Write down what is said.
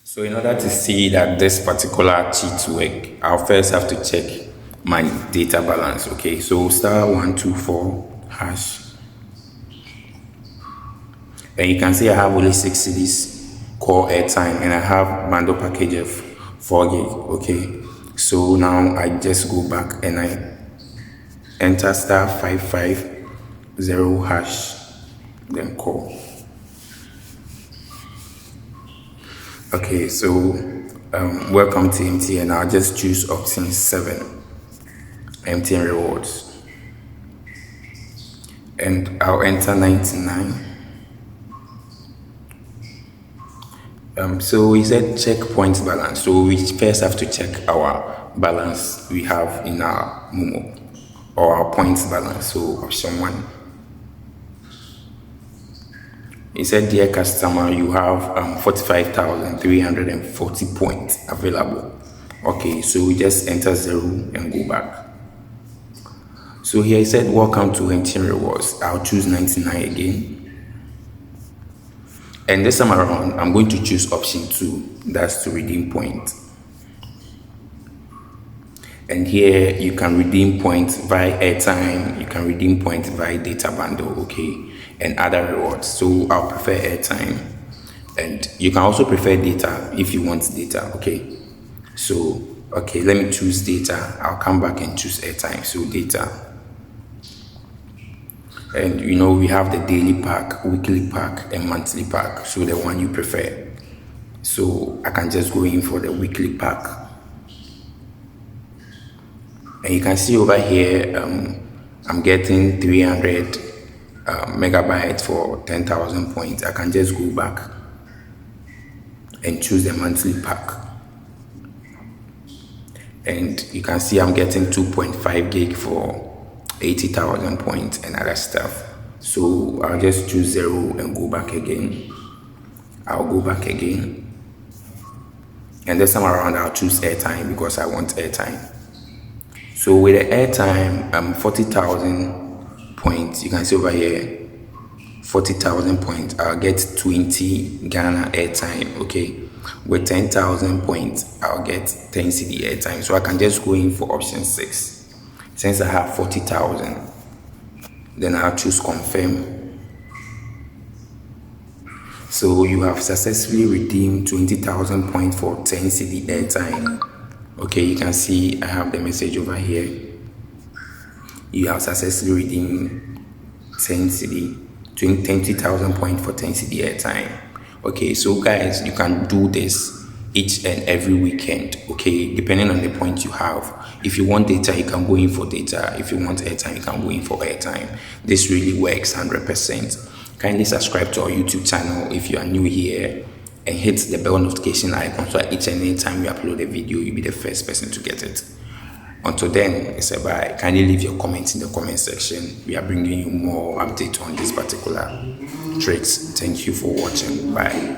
So in order to see that this particular cheat work, I'll first have to check my data balance. Okay, so *124 hash, and you can see I have only 6 CDs core airtime, and I have bundle package of 4 gig. Okay, so now I just go back and I enter *550 hash, then call. Okay, so welcome to MTN. I'll just choose option 7, MTN rewards, and I'll enter 99. So we said check points balance, so we first have to check our balance we have in our momo, or our points balance. So option 1, he said, dear customer, you have 45,340 points available. Okay, so we just enter 0 and go back. So here he said, welcome to MTN rewards. I'll choose 99 again. And this time around, I'm going to choose option 2, that's to redeem points. And here you can redeem points via airtime, you can redeem points via data bundle, okay, and other rewards. So I'll prefer airtime, and you can also prefer data if you want data, okay. So, okay, let me choose data. I'll come back and choose airtime, so data. And you know, we have the daily pack, weekly pack, and monthly pack, so the one you prefer. So I can just go in for the weekly pack. And you can see over here, I'm getting 300 megabytes for 10,000 points. I can just go back and choose the monthly pack. And you can see I'm getting 2.5 gig for 80,000 points and other stuff. So I'll just choose 0 and go back again. I'll go back again. And this time around, I'll choose airtime because I want airtime. So with the airtime, 40,000 points, you can see over here, 40,000 points, I'll get 20 Ghana airtime, okay. With 10,000 points, I'll get 10 CD airtime. So I can just go in for option 6. Since I have 40,000, then I'll choose confirm. So you have successfully redeemed 20,000 points for 10 CD airtime. Okay, you can see I have the message over here. You have successfully redeemed 20,000 points for 10 CD airtime. Okay, so guys, you can do this each and every weekend, okay, depending on the point you have. If you want data, you can go in for data. If you want airtime, you can go in for airtime. This really works 100%. Kindly subscribe to our YouTube channel if you are new here, and hit the bell notification icon so that each and every time we upload a video, you'll be the first person to get it. Until then, it's a bye. Kindly leave your comments in the comment section. We are bringing you more updates on this particular tricks. Thank you for watching. Bye.